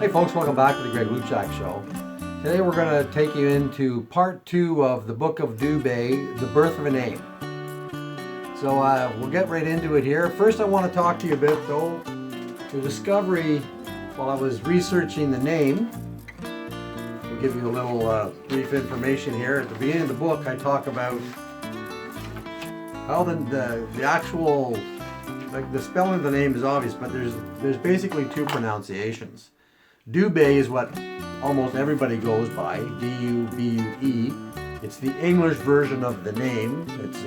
Hey folks, welcome back to the Greg Luchak Show. Today we're going to take you into part 2 of the book of Dubé, The Birth of a Name. So we'll get right into it here. First I want to talk to you a bit though, the discovery while I was researching the name. We'll give you a little brief information here. At the beginning of the book I talk about how the actual, like the spelling of the name is obvious, but there's basically two pronunciations. Dubé is what almost everybody goes by, D-U-B-U-E. It's the English version of the name. It's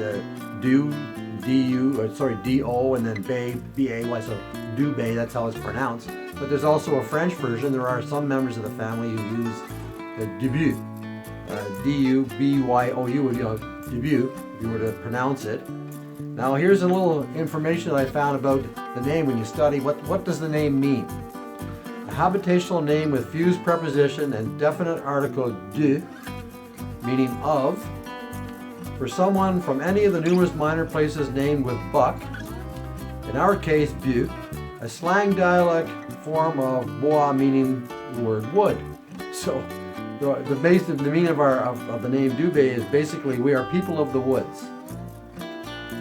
D-O, and then Bay, B-A-Y, so Dubé, that's how it's pronounced. But there's also a French version. There are some members of the family who use debut, D-U-B-Y-O-U, debut, if you were to pronounce it. Now here's a little information that I found about the name when you study what does the name mean. A habitational name with fused preposition and definite article de, meaning of, for someone from any of the numerous minor places named with buck, in our case bu, a slang dialect form of bois meaning the word wood. So the meaning of the name Dubé is basically we are people of the woods.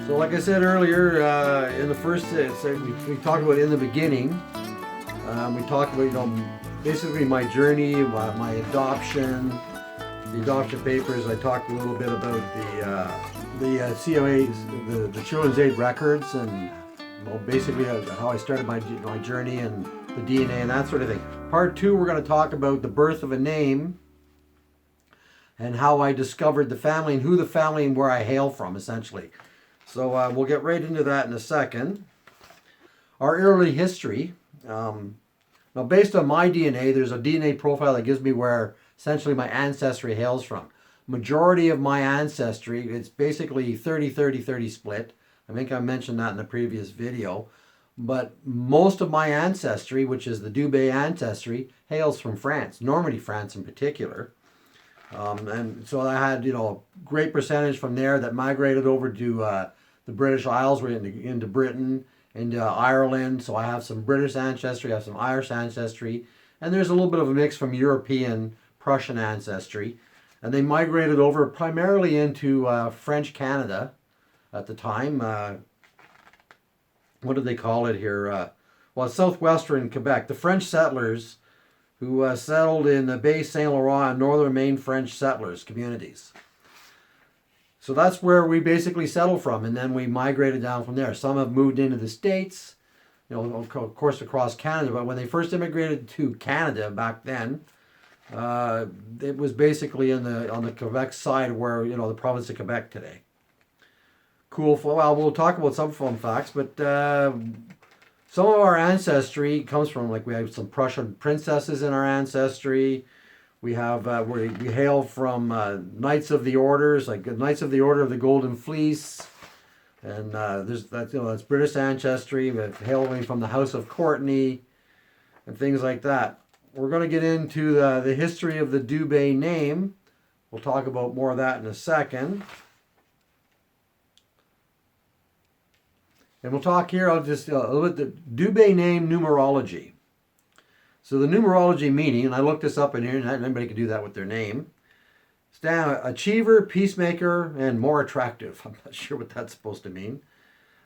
So like I said earlier, in the first, we talked about in the beginning, we talked about, basically my journey, my adoption, the adoption papers. I talked a little bit about the COA's, the Children's Aid records, and basically how I started my journey and the DNA and that sort of thing. Part 2, we're going to talk about the birth of a name and how I discovered the family and who the family and where I hail from, essentially. So we'll get right into that in a second. Our early history. Now, based on my DNA, there's a DNA profile that gives me where essentially my ancestry hails from. Majority of my ancestry, it's basically 30-30-30 split. I think I mentioned that in the previous video. But most of my ancestry, which is the Dubé ancestry, hails from France, Normandy, France in particular. And so I had, a great percentage from there that migrated over to the British Isles, into Britain, into Ireland. So I have some British ancestry, I have some Irish ancestry, and there's a little bit of a mix from European, Prussian ancestry. And they migrated over primarily into French Canada at the time. What do they call it here? Southwestern Quebec. The French settlers who settled in the Bay Saint Laurent and northern Maine French settlers communities. So that's where we basically settled from, and then we migrated down from there. Some have moved into the States, of course across Canada, but when they first immigrated to Canada back then, it was basically on the Quebec side where, the province of Quebec today. Cool. Well, we'll talk about some fun facts, but some of our ancestry comes from, we have some Prussian princesses in our ancestry. We have we hail from Knights of the Orders, like Knights of the Order of the Golden Fleece, and that's British ancestry. We hailing from the House of Courtenay, and things like that. We're going to get into the history of the Dubé name. We'll talk about more of that in a second. And we'll talk here, I'll just a little bit, the Dubé name numerology. So the numerology meaning, and I looked this up in here, and anybody can do that with their name. Stand achiever, peacemaker, and more attractive. I'm not sure what that's supposed to mean.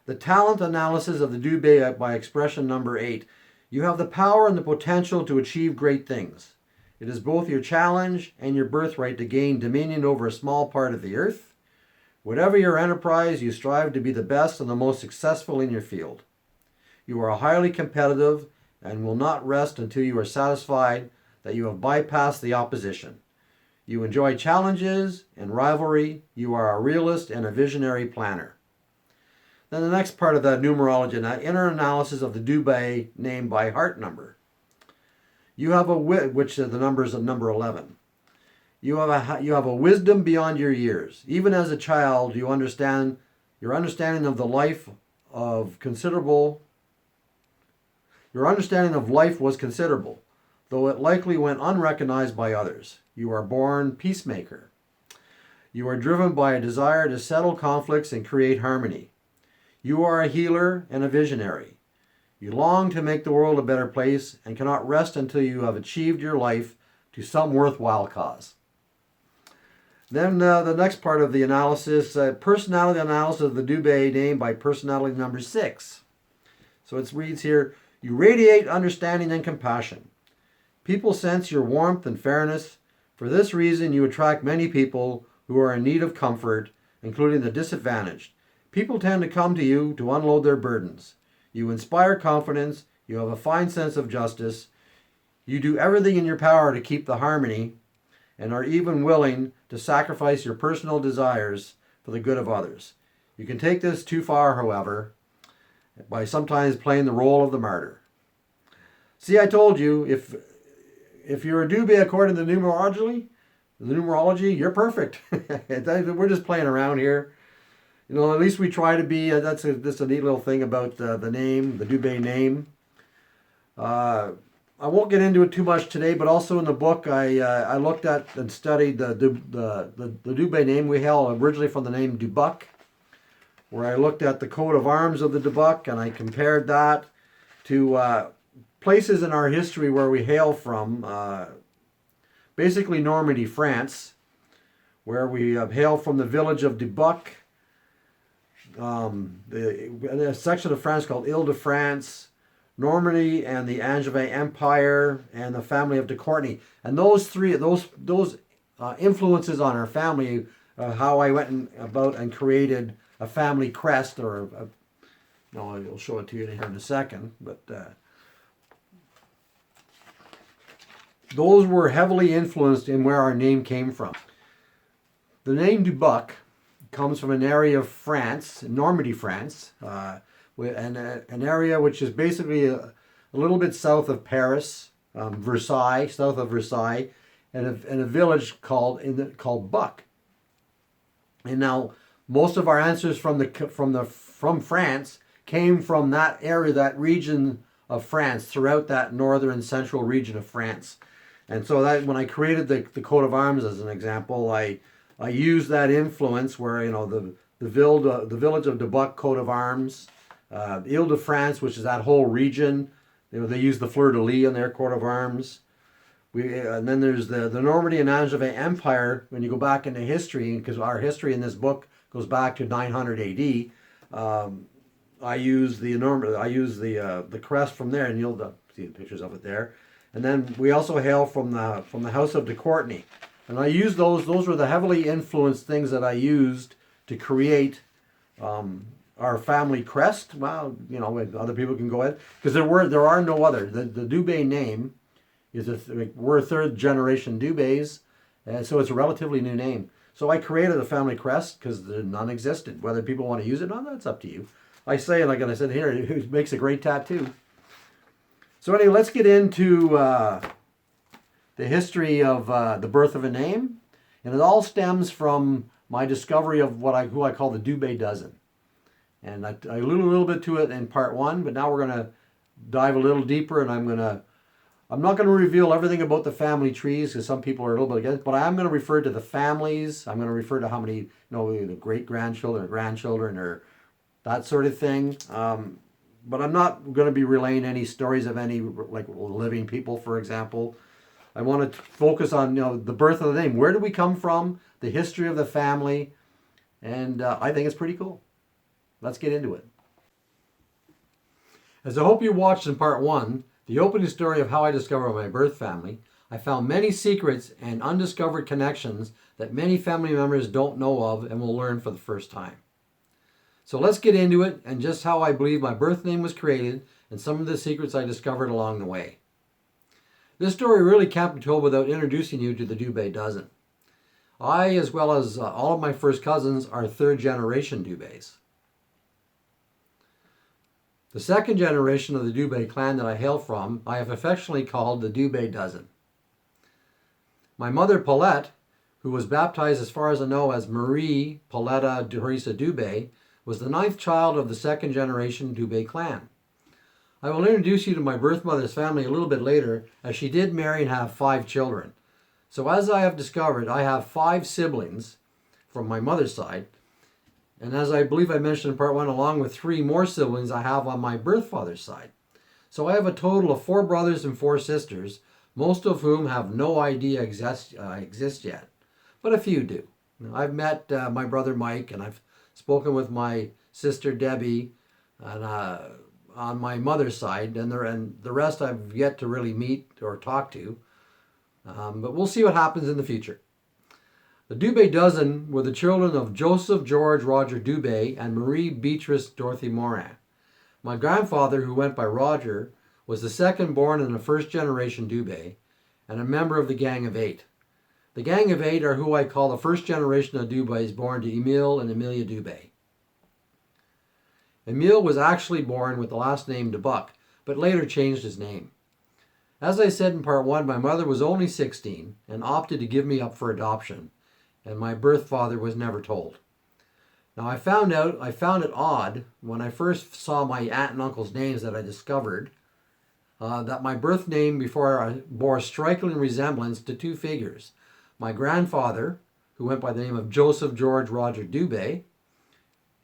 The talent analysis of the Dubé by expression number 8. You have the power and the potential to achieve great things. It is both your challenge and your birthright to gain dominion over a small part of the earth. Whatever your enterprise, you strive to be the best and the most successful in your field. You are highly competitive and will not rest until you are satisfied that you have bypassed the opposition. You enjoy challenges and rivalry. You are a realist and a visionary planner. Then the next part of the numerology, inner analysis of the Dubé name by heart number. You have which the number is of number 11. You have a wisdom beyond your years. Even as a child, your understanding of the life of considerable. Your understanding of life was considerable, though it likely went unrecognized by others. You are born peacemaker. You are driven by a desire to settle conflicts and create harmony. You are a healer and a visionary. You long to make the world a better place and cannot rest until you have achieved your life to some worthwhile cause. Then the next part of the analysis, personality analysis of the Dubé name by personality number 6. So it reads here, you radiate understanding and compassion. People sense your warmth and fairness. For this reason, you attract many people who are in need of comfort, including the disadvantaged. People tend to come to you to unload their burdens. You inspire confidence. You have a fine sense of justice. You do everything in your power to keep the harmony and are even willing to sacrifice your personal desires for the good of others. You can take this too far, however, by sometimes playing the role of the martyr. See, I told you, if you're a Dubé according to numerology, you're perfect. We're just playing around here. You know, at least we try to be. That's a neat little thing about the name, the Dubé name. I won't get into it too much today, but also in the book I looked at and studied the Dubé name. We hail originally from the name Dubuc, where I looked at the coat of arms of the Dubuc and I compared that to places in our history where we hail from, basically Normandy, France, where we hail from the village of Dubuc, a section of France called Ile-de-France, Normandy, and the Angevin Empire, and the family of de Courtenay. And those influences on our family, how I went about and created a family crest, I'll show it to you here in a second, but those were heavily influenced in where our name came from. The name Dubuc comes from an area of France, Normandy, France, an area which is basically a little bit south of Paris, Versailles, south of Versailles, and a village called Buc. And now most of our answers from France came from that area, that region of France, throughout that northern and central region of France. And so that when I created the coat of arms as an example, I used that influence where, the village of Dubuc coat of arms, Ile-de-France, which is that whole region, they use the fleur-de-lis in their coat of arms. And then there's the Normandy and Angevin Empire. When you go back into history, because our history in this book goes back to 900 AD, I use the crest from there, and you'll see the pictures of it there. And then we also hail from the house of de Courtenay. And I use those were the heavily influenced things that I used to create our family crest. Well, other people can go ahead, because there are no other. The Dubé name is we're a third generation Dubés, and so it's a relatively new name. So I created a family crest because none existed. Whether people want to use it or not, that's up to you. I say, like I said here, it makes a great tattoo. So anyway, let's get into the history of the birth of a name, and it all stems from my discovery of who I call the Dubé dozen. And I alluded a little bit to it in part 1, but now we're going to dive a little deeper, and I'm not going to reveal everything about the family trees, because some people are a little bit against, but I am going to refer to the families. I'm going to refer to how many, the great-grandchildren or grandchildren or that sort of thing. But I'm not going to be relaying any stories of any living people, for example. I want to focus on the birth of the name. Where do we come from? The history of the family, and I think it's pretty cool. Let's get into it. As I hope you watched in part 1, the opening story of how I discovered my birth family, I found many secrets and undiscovered connections that many family members don't know of and will learn for the first time. So let's get into it, and just how I believe my birth name was created and some of the secrets I discovered along the way. This story really can't be told without introducing you to the Dubé dozen. I, as well as all of my first cousins, are third generation Dubés. The second generation of the Dubé clan that I hail from, I have affectionately called the Dubé dozen. My mother, Paulette, who was baptized as far as I know as Marie Pauletta Teresa Dubé, was the 9th child of the second generation Dubé clan. I will introduce you to my birth mother's family a little bit later, as she did marry and have 5 children. So as I have discovered, I have 5 siblings from my mother's side, and as I believe I mentioned in part 1, along with 3 more siblings I have on my birth father's side. So I have a total of 4 brothers and 4 sisters, most of whom have no idea exist yet, but a few do. I've met my brother Mike, and I've spoken with my sister Debbie, and on my mother's side, and the rest I've yet to really meet or talk to. But we'll see what happens in the future. The Dubé dozen were the children of Joseph George Roger Dubé and Marie Beatrice Dorothy Morin. My grandfather, who went by Roger, was the second born in the first generation Dubé and a member of the Gang of Eight. The Gang of Eight are who I call the first generation of Dubés born to Emile and Amelia Dubé. Emile was actually born with the last name Dubuc, but later changed his name. As I said in part 1, my mother was only 16 and opted to give me up for adoption, and my birth father was never told. Now I found it odd when I first saw my aunt and uncle's names that I discovered that my birth name before bore a striking resemblance to 2 figures. My grandfather, who went by the name of Joseph George Roger Dubé,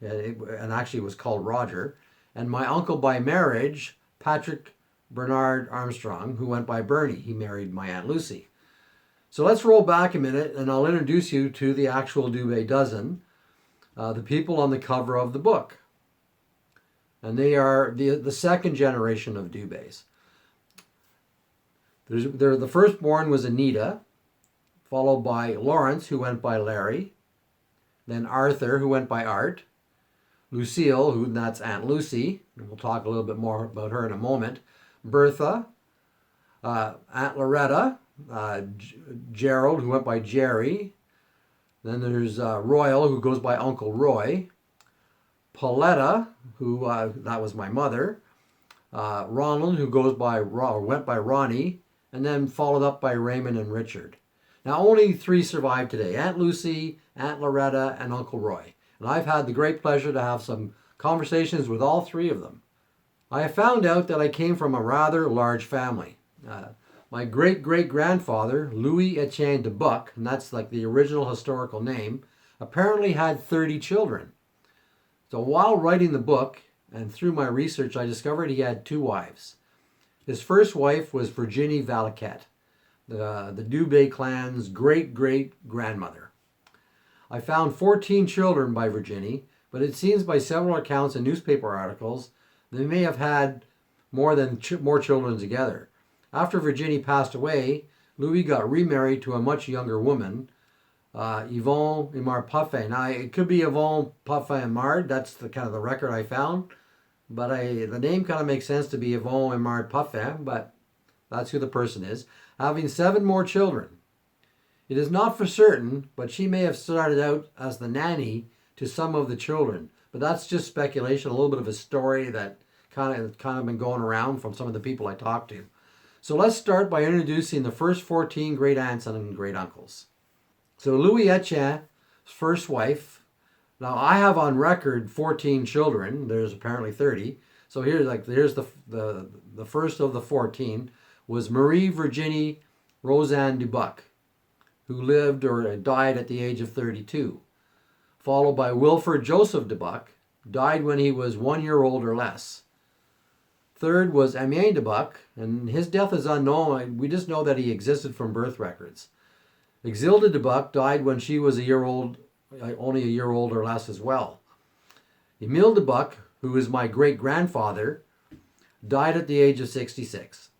and actually was called Roger, and my uncle by marriage, Patrick Bernard Armstrong, who went by Bernie. He married my Aunt Lucy. So let's roll back a minute, and I'll introduce you to the actual Dubé dozen, the people on the cover of the book. And they are the second generation of Dubés. The firstborn was Anita, followed by Lawrence, who went by Larry, then Arthur, who went by Art, Lucille, that's Aunt Lucy, and we'll talk a little bit more about her in a moment, Bertha, Aunt Loretta, Gerald, who went by Jerry, then there's Royal, who goes by Uncle Roy, Pauletta, who that was my mother, Ronald, who went by Ronnie, and then followed up by Raymond and Richard. Now only 3 survive today, Aunt Lucy, Aunt Loretta, and Uncle Roy. And I've had the great pleasure to have some conversations with all 3 of them. I have found out that I came from a rather large family. My great-great-grandfather, Louis Etienne Dubuc, and that's like the original historical name, apparently had 30 children. So while writing the book, and through my research, I discovered he had 2 wives. His first wife was Virginie Valaquette, the Dubé clan's great-great-grandmother. I found 14 children by Virginie, but it seems by several accounts and newspaper articles, they may have had more children together. After Virginie passed away, Louis got remarried to a much younger woman, Yvonne Imard Puffin. Now, it could be Yvonne Puffin Imard, that's the kind of the record I found, but the name kind of makes sense to be Yvonne Imard Puffin, but that's who the person is, having 7 more children. It is not for certain, but she may have started out as the nanny to some of the children. But that's just speculation, a little bit of a story that kind of been going around from some of the people I talked to. So let's start by introducing the first 14 great aunts and great uncles. So Louis Etienne's first wife. Now I have on record 14 children. There's apparently 30. So here's the first of the 14 was Marie Virginie Rosanne Dubuc, who lived or died at the age of 32, followed by Wilford Joseph Dubuc, died when he was 1 year old or less. Third was Aimé Dubuc, and his death is unknown. We just know that he existed from birth records. Exilda Dubuc died when she was only a year old or less as well. Emile Dubuc, who is my great-grandfather, died at the age of 66.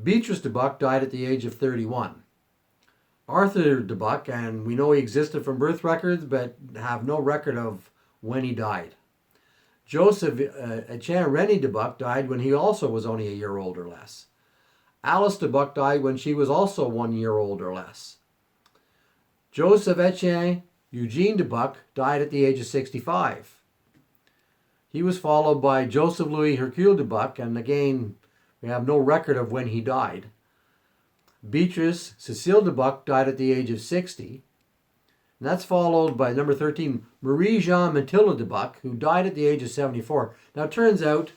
Beatrice Dubuc died at the age of 31. Arthur Dubuc, and we know he existed from birth records, but have no record of when he died. Joseph Etienne René Dubuc died when he also was only a year old or less. Alice Dubuc died when she was also 1 year old or less. Joseph Etienne Eugene Dubuc died at the age of 65. He was followed by Joseph Louis Hercule Dubuc, and again, we have no record of when he died. Beatrice Cecile Dubuc died at the age of 60. And that's followed by number 13, Marie-Jeanne Mathilde Dubuc, who died at the age of 74. Now it turns out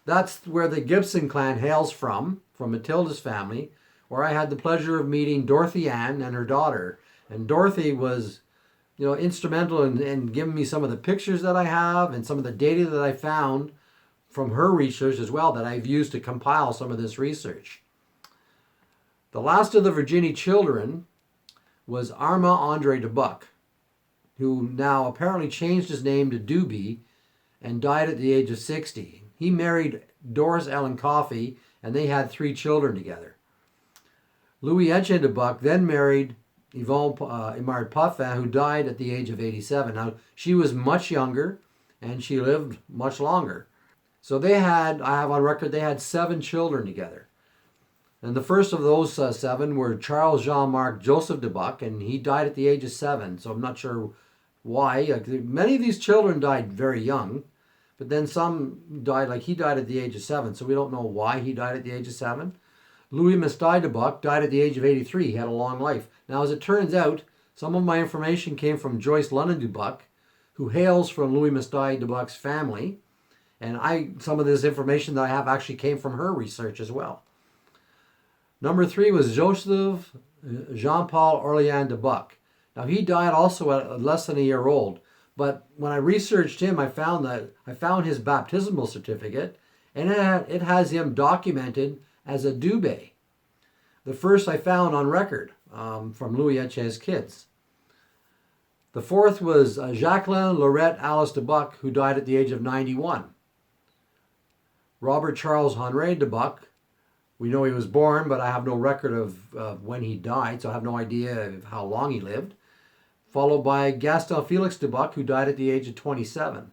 that's where the Gibson clan hails from Mathilde's family, where I had the pleasure of meeting Dorothy Ann and her daughter. And Dorothy was, instrumental in giving me some of the pictures that I have and some of the data that I found from her research as well that I've used to compile some of this research. The last of the Virginie children was Armand Andre Dubuc, who now apparently changed his name to Doobie and died at the age of 60. He married Doris Ellen Coffey, and they had 3 children together. Louis Etienne Dubuc then married Yvonne Imard Potvin, who died at the age of 87. Now, she was much younger, and she lived much longer. So they had, I have on record, they had 7 children together. And the first of those 7 were Charles Jean-Marc Joseph Dubuc, and he died at the age of 7. So I'm not sure why. Many of these children died very young, but then some died, like he died at the age of 7. So we don't know why he died at the age of 7. Louis Mesdaille Dubuc died at the age of 83. He had a long life. Now, as it turns out, some of my information came from Joyce London Dubuc, who hails from Louis Mesdaille Dubuc's family. And some of this information that I have actually came from her research as well. Number 3 was Joseph Jean-Paul Orléans Dubuc. Now, he died also at less than a year old. But when I researched him, I found his baptismal certificate, and it has him documented as a Dubé. The first I found on record from Louis Etienne's kids. The 4th was Jacqueline Laurette Alice Dubuc, who died at the age of 91. Robert Charles Henri Dubuc, we know he was born, but I have no record of when he died, so I have no idea of how long he lived. Followed by Gaston Felix Dubuc, who died at the age of 27.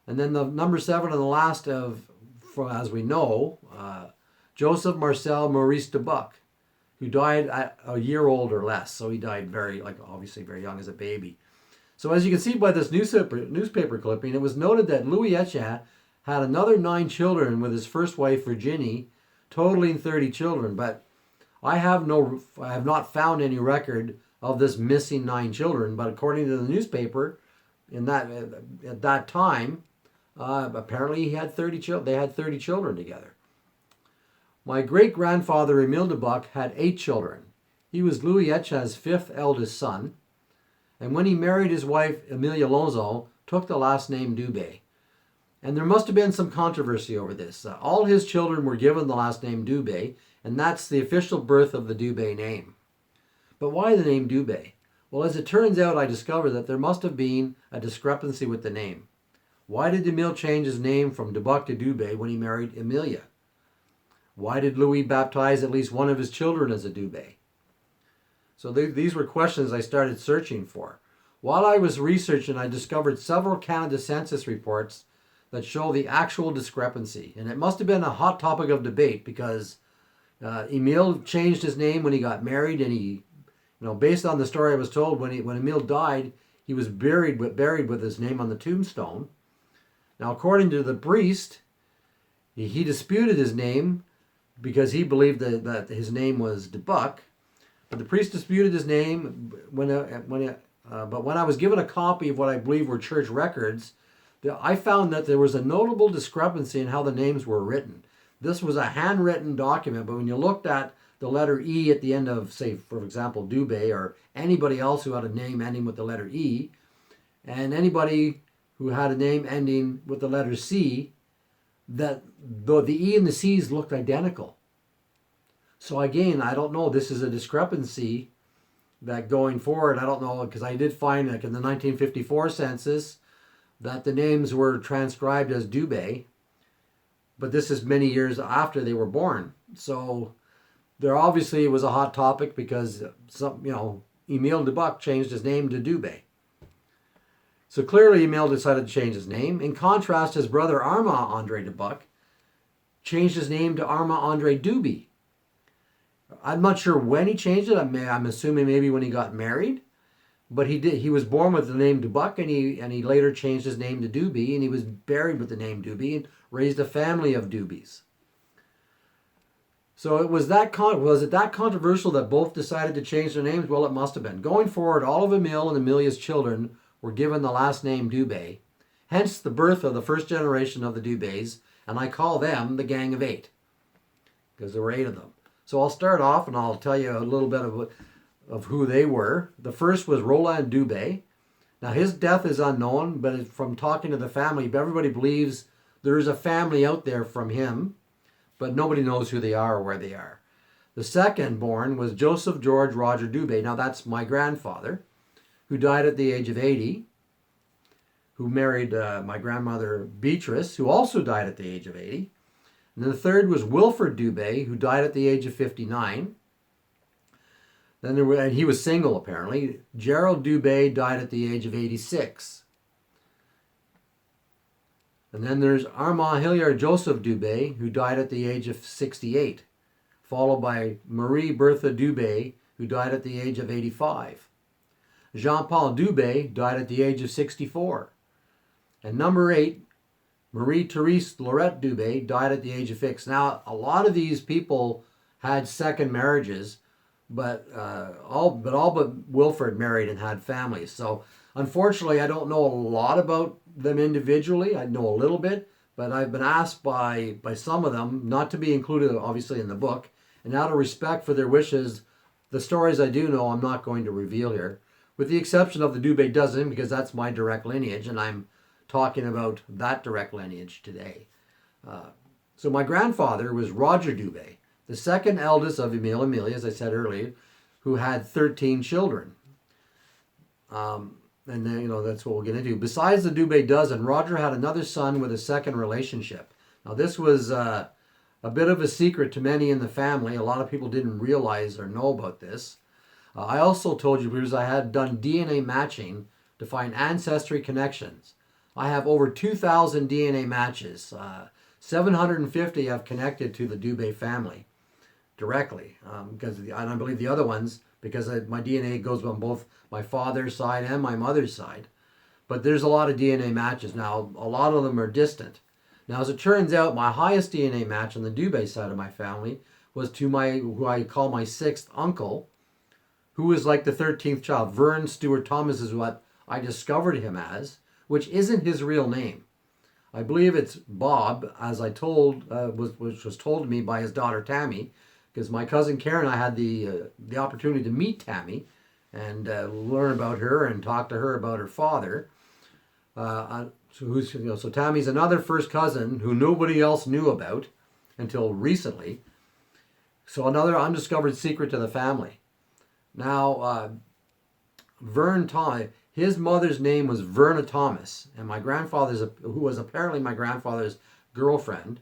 And then the number 7 and the last as we know, Joseph Marcel Maurice Dubuc, who died at a year old or less. So he died obviously very young as a baby. So as you can see by this newspaper clipping, it was noted that Louis Etienne had another 9 children with his first wife, Virginie, totaling 30 children. But I have not found any record of this missing 9 children. But according to the newspaper, at that time, apparently he had 30 children. They had 30 children together. My great-grandfather, Émile Dubuc, had 8 children. He was Louis Etienne's 5th eldest son, and when he married his wife, Emilia Lonzo, took the last name Dubé. And there must have been some controversy over this. All his children were given the last name Dubé, and that's the official birth of the Dubé name. But why the name Dubé? Well, as it turns out, I discovered that there must have been a discrepancy with the name. Why did Émile change his name from Dubuc to Dubé when he married Emilia? Why did Louis baptize at least one of his children as a Dubé? So these were questions I started searching for. While I was researching, I discovered several Canada Census reports that show the actual discrepancy. And it must have been a hot topic of debate because Émile changed his name when he got married, and he, based on the story I was told, when Émile died, he was buried with his name on the tombstone. Now, according to the priest, he disputed his name because he believed that his name was Dubuc. But the priest disputed his name but when I was given a copy of what I believe were church records, I found that there was a notable discrepancy in how the names were written. This was a handwritten document, but when you looked at the letter E at the end of, say, for example, Dubé, or anybody else who had a name ending with the letter E, and anybody who had a name ending with the letter C, that the E and the C's looked identical. So again, I don't know. This is a discrepancy that going forward, I don't know, because I did find, like in the 1954 census, that the names were transcribed as Dubé, but this is many years after they were born. So there obviously was a hot topic because Émile Dubuc changed his name to Dubé. So clearly Émile decided to change his name. In contrast, his brother Armand Andre Dubuc changed his name to Armand Andre Doobie. I'm not sure when he changed it. I'm assuming maybe when he got married. But he did. He was born with the name Dubuc, and he later changed his name to Doobie, and he was buried with the name Doobie and raised a family of Doobies. So was it that controversial that both decided to change their names? Well, it must have been. Going forward, all of Émile and Emilia's children were given the last name Dubé, hence the birth of the first generation of the Dubés, and I call them the Gang of 8, because there were 8 of them. So I'll start off, and I'll tell you a little bit of who they were. The first was Roland Dubé. Now his death is unknown, but from talking to the family, everybody believes there is a family out there from him, but nobody knows who they are or where they are. The second born was Joseph George Roger Dubé. Now that's my grandfather, who died at the age of 80, who married my grandmother Beatrice, who also died at the age of 80. And then the third was Wilfred Dubé, who died at the age of 59. Then and he was single apparently. Gerald Dubé died at the age of 86. And then there's Armand Hilliard Joseph Dubé, who died at the age of 68, followed by Marie Bertha Dubé, who died at the age of 85. Jean-Paul Dubé died at the age of 64. And number 8, Marie-Therese Lorette Dubé, died at the age of 6. Now, a lot of these people had second marriages, but all but Wilfred married and had families. So unfortunately, I don't know a lot about them individually. I know a little bit, but I've been asked by some of them not to be included, obviously, in the book. And out of respect for their wishes, the stories I do know I'm not going to reveal here, with the exception of the Dubé dozen, because that's my direct lineage, and I'm talking about that direct lineage today. So my grandfather was Roger Dubé, the second eldest of Emile and Amelia, as I said earlier, who had 13 children. And then, that's what we'll get into. Besides the Dubé dozen, Roger had another son with a second relationship. Now, this was a bit of a secret to many in the family. A lot of people didn't realize or know about this. I also told you because I had done DNA matching to find ancestry connections. I have over 2,000 DNA matches. 750 have connected to the Dubé family directly, and I believe the other ones, because my DNA goes on both my father's side and my mother's side. But there's a lot of DNA matches. Now, a lot of them are distant. Now, as it turns out, my highest DNA match on the Dubé side of my family was to who I call my 6th uncle, who was like the 13th child. Vern Stewart Thomas is what I discovered him as, which isn't his real name. I believe it's Bob, as I told, which was told to me by his daughter Tammy, because my cousin Karen and I had the opportunity to meet Tammy and learn about her and talk to her about her father. So Tammy's another first cousin who nobody else knew about until recently. So another undiscovered secret to the family. Now, Vern Thomas, his mother's name was Verna Thomas, and my grandfather's, who was apparently my grandfather's girlfriend,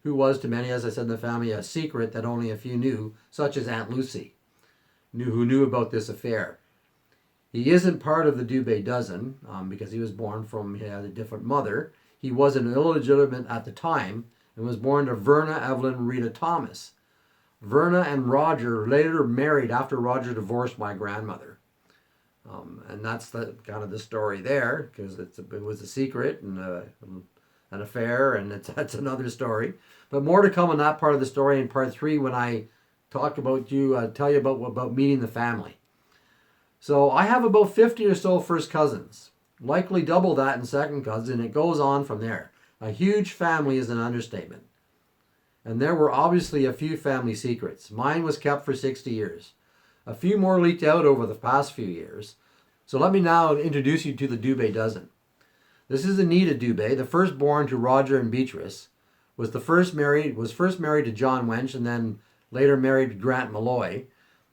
who was to many, as I said in the family, a secret that only a few knew, such as Aunt Lucy, who knew about this affair. He isn't part of the Dubé dozen because he was born from he had a different mother. He was an illegitimate at the time and was born to Verna Evelyn Rita Thomas. Verna and Roger later married after Roger divorced my grandmother. And that's the kind of the story there, because it was a secret and an affair, and that's another story. But more to come on that part of the story in part 3 when I talk about tell you about meeting the family. So I have about 50 or so first cousins, likely double that in second cousins, and it goes on from there. A huge family is an understatement. And there were obviously a few family secrets. Mine was kept for 60 years. A few more leaked out over the past few years. So let me now introduce you to the Dubé dozen. This is Anita Dubé, the firstborn to Roger and Beatrice, was first married to John Wench and then later married to Grant Malloy.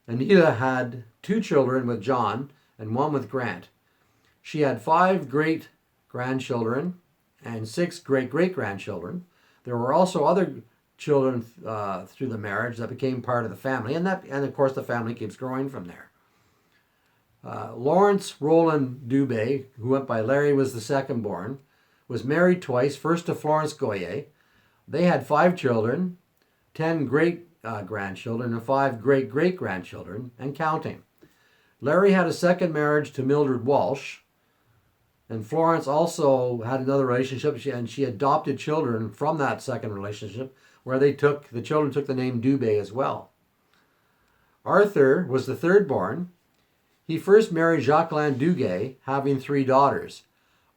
Anita had 2 children with John and 1 with Grant. She had 5 great-grandchildren and 6 great-great-grandchildren. There were also other children through the marriage that became part of the family, and of course the family keeps growing from there. Lawrence Roland Dubé, who went by Larry, was the second born, was married twice, first to Florence Goyer. They had 5 children, 10 great-grandchildren, and 5 great-great-grandchildren, and counting. Larry had a second marriage to Mildred Walsh, and Florence also had another relationship, and she adopted children from that second relationship, where the children took the name Dubé as well. Arthur was the third born. He first married Jacqueline Duguay, having 3 daughters.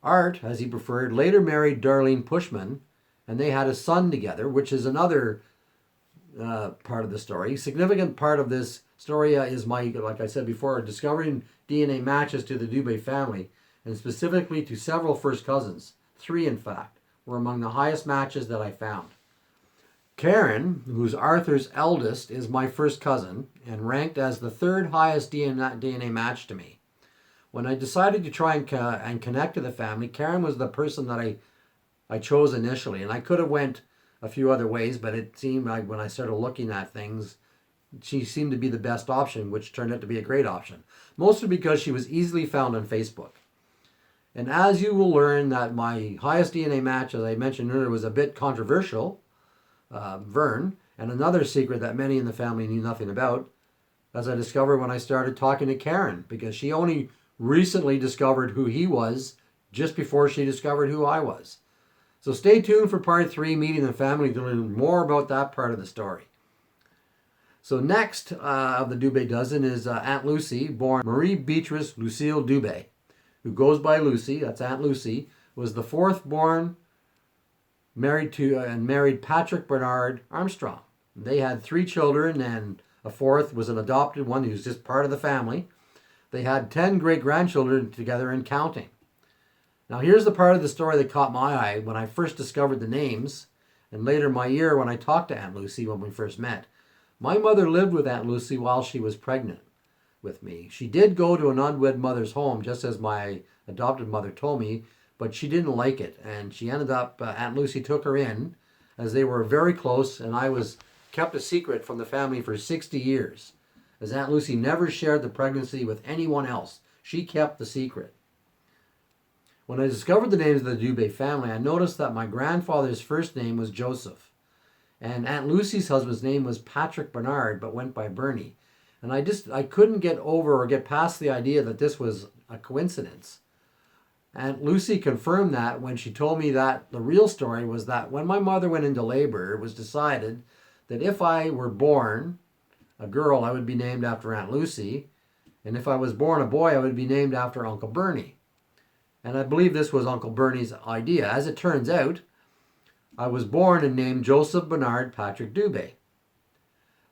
Art, as he preferred, later married Darlene Pushman, and they had a son together, which is another part of the story. A significant part of this story is like I said before, discovering DNA matches to the Dubé family, and specifically to several first cousins, 3 in fact, were among the highest matches that I found. Karen, who's Arthur's eldest, is my first cousin and ranked as the third highest DNA match to me. When I decided to try and connect to the family, Karen was the person that I chose initially, and I could have went a few other ways, but it seemed like when I started looking at things, she seemed to be the best option, which turned out to be a great option. Mostly because she was easily found on Facebook. And as you will learn that my highest DNA match, as I mentioned earlier, was a bit controversial, Vern, and another secret that many in the family knew nothing about, as I discovered when I started talking to Karen, because she only recently discovered who he was just before she discovered who I was. So stay tuned for part 3, meeting the family, to learn more about that part of the story. So next of the Dubé dozen is Aunt Lucy, born Marie Beatrice Lucille Dubé, who goes by Lucy. That's Aunt Lucy. Was the fourth born, married Patrick Bernard Armstrong. They had 3 children, and a fourth was an adopted one who's just part of the family. They had 10 great-grandchildren together and counting. Now here's the part of the story that caught my eye when I first discovered the names, and later my ear when I talked to Aunt Lucy when we first met. My mother lived with Aunt Lucy while she was pregnant with me. She did go to an unwed mother's home, just as my adopted mother told me, but she didn't like it, and she ended up, Aunt Lucy took her in, as they were very close, and I was kept a secret from the family for 60 years, as Aunt Lucy never shared the pregnancy with anyone else. She kept the secret. When I discovered the names of the Dubé family, I noticed that my grandfather's first name was Joseph, and Aunt Lucy's husband's name was Patrick Bernard, but went by Bernie. And I couldn't get over or get past the idea that this was a coincidence. Aunt Lucy confirmed that when she told me that the real story was that when my mother went into labor, it was decided that if I were born a girl, I would be named after Aunt Lucy, and if I was born a boy, I would be named after Uncle Bernie. And I believe this was Uncle Bernie's idea. As it turns out, I was born and named Joseph Bernard Patrick Dubé.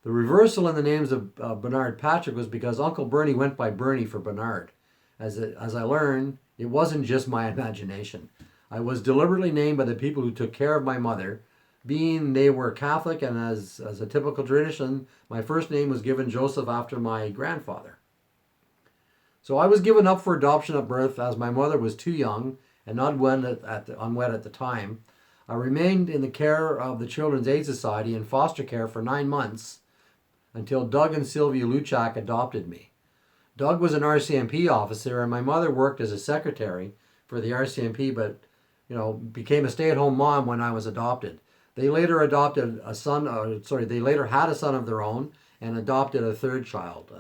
The reversal in the names of Bernard Patrick was because Uncle Bernie went by Bernie for Bernard. As I learned, it wasn't just my imagination. I was deliberately named by the people who took care of my mother, being they were Catholic, and as a typical tradition, my first name was given Joseph after my grandfather. So I was given up for adoption at birth as my mother was too young and unwed at the time. I remained in the care of the Children's Aid Society in foster care for 9 months until Doug and Sylvia Luchak adopted me. Doug was an RCMP officer, and my mother worked as a secretary for the RCMP, but became a stay-at-home mom when I was adopted. They later had a son of their own and adopted a third child,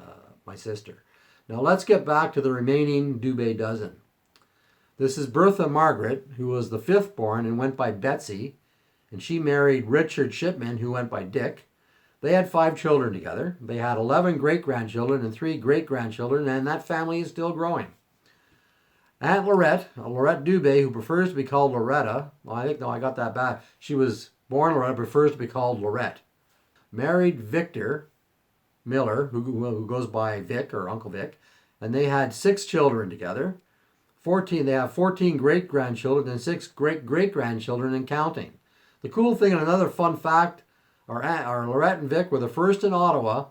my sister. Now let's get back to the remaining Dubé dozen. This is Bertha Margaret, who was the 5th born and went by Betsy, and she married Richard Shipman, who went by Dick. They had 5 children together. They had 11 great-grandchildren and 3 great-grandchildren, and that family is still growing. Aunt Lorette Dubé, who prefers to be called Loretta, I got that bad. She was born Loretta, prefers to be called Lorette. Married Victor Miller, who goes by Vic or Uncle Vic, and they had 6 children together. They have 14 great-grandchildren and 6 great-great-grandchildren and counting. The cool thing, and another fun fact, our Lorette and Vic were the first in Ottawa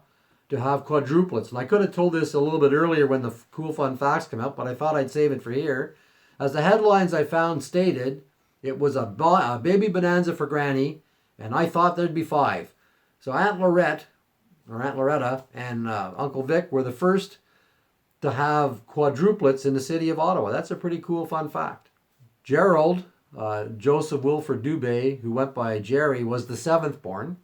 to have quadruplets. And I could have told this a little bit earlier when the cool fun facts come up, but I thought I'd save it for here. As the headlines I found stated, it was a baby bonanza for Granny, and I thought there'd be 5. So Aunt Loretta and Uncle Vic were the first to have quadruplets in the city of Ottawa. That's a pretty cool fun fact. Gerald Joseph Wilford Dubé, who went by Jerry, was the 7th born.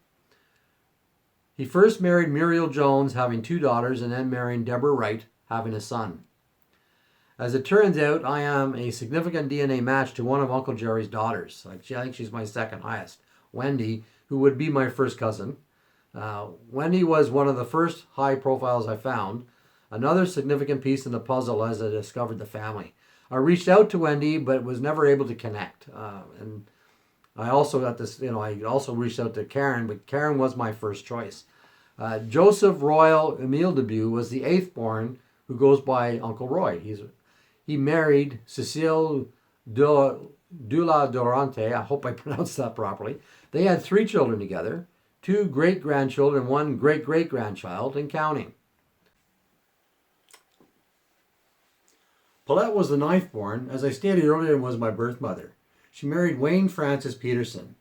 He first married Muriel Jones, having 2 daughters, and then marrying Deborah Wright, having a son. As it turns out, I am a significant DNA match to one of Uncle Jerry's daughters. I think she's my second highest, Wendy, who would be my first cousin. Wendy was one of the first high profiles I found, another significant piece in the puzzle as I discovered the family. I reached out to Wendy, but was never able to connect. And I also got this, I also reached out to Karen, but Karen was my first choice. Joseph Royal Emile Debut was the 8th born, who goes by Uncle Roy. He married Cecile Dula Dorante, I hope I pronounced that properly, they had 3 children together, 2 great-grandchildren, 1 great-great-grandchild, and counting. Paulette was the 9th born, as I stated earlier, and was my birth mother. She married Wayne Francis Peterson.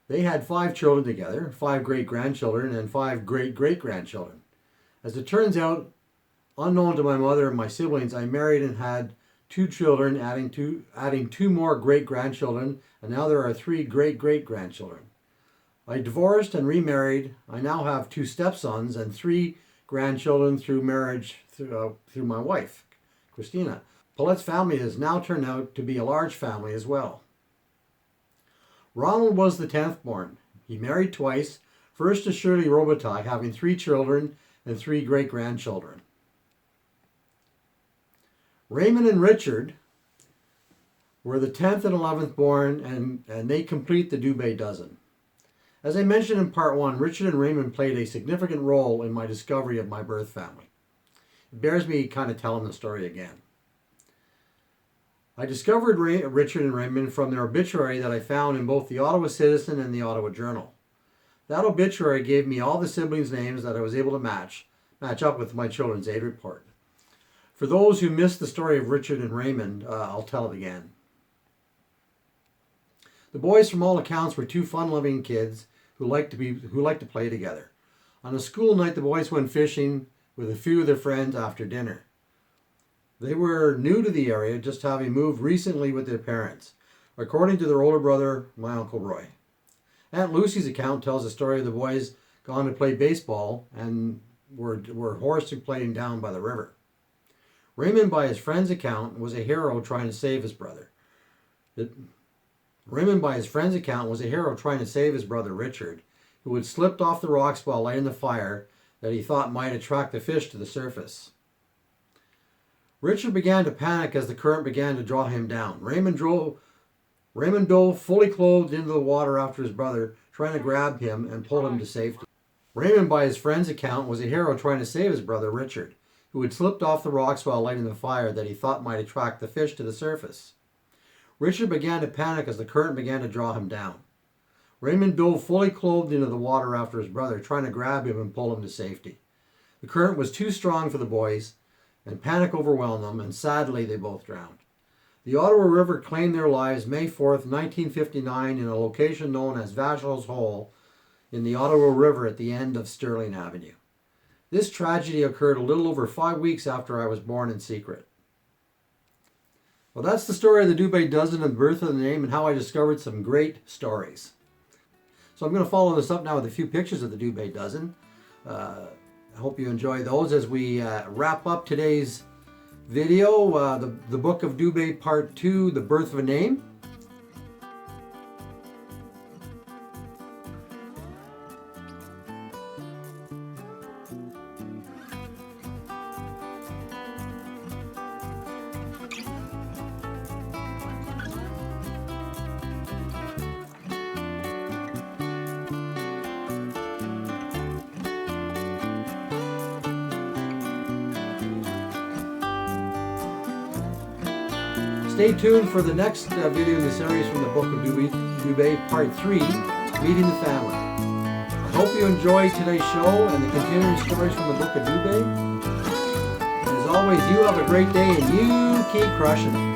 They had 5 children together, 5 great-grandchildren, and 5 great-great-grandchildren. As it turns out, unknown to my mother and my siblings, I married and had 2 children, adding 2 more great-grandchildren, and now there are 3 great-great-grandchildren. I divorced and remarried. I now have 2 stepsons and 3 grandchildren through marriage through my wife, Christina. Paulette's family has now turned out to be a large family as well. Ronald was the 10th born. He married twice, first to Shirley Robitaille, having 3 children and 3 great-grandchildren. Raymond and Richard were the 10th and 11th born, and they complete the Dubé dozen. As I mentioned in part 1, Richard and Raymond played a significant role in my discovery of my birth family. It bears me kind of telling the story again. I discovered Richard and Raymond from their obituary that I found in both the Ottawa Citizen and the Ottawa Journal. That obituary gave me all the siblings' names that I was able to match up with my children's aid report. For those who missed the story of Richard and Raymond, I'll tell it again. The boys, from all accounts, were 2 fun-loving kids who liked to play together. On a school night, the boys went fishing with a few of their friends after dinner. They were new to the area, just having moved recently with their parents, according to their older brother, my Uncle Roy. Aunt Lucy's account tells the story of the boys gone to play baseball and were horsed and playing down by the river. Raymond, by his friend's account, was a hero trying to save his brother. Raymond, by his friend's account, was a hero trying to save his brother Richard, who had slipped off the rocks while lighting the fire that he thought might attract the fish to the surface. Richard began to panic as the current began to draw him down. Raymond dove fully clothed into the water after his brother, trying to grab him and pull him to safety. Raymond, by his friend's account, was a hero trying to save his brother Richard, who had slipped off the rocks while lighting the fire that he thought might attract the fish to the surface. Richard began to panic as the current began to draw him down. Raymond dove fully clothed into the water after his brother, trying to grab him and pull him to safety. The current was too strong for the boys, and panic overwhelmed them, and sadly they both drowned. The Ottawa River claimed their lives May 4th, 1959, in a location known as Vachel's Hole in the Ottawa River at the end of Sterling Avenue. This tragedy occurred a little over 5 weeks after I was born in secret. Well, that's the story of the Dubé Dozen and the birth of the name and how I discovered some great stories. So I'm going to follow this up now with a few pictures of the Dubé Dozen. I hope you enjoy those as we wrap up today's video, the Book of Dubé Part 2, The Birth of a Name. Stay tuned for the next video in the series from the Book of Dubé, Part 3, Meeting the Family. I hope you enjoyed today's show and the continuing stories from the Book of Dubé. And as always, you have a great day and you keep crushing it.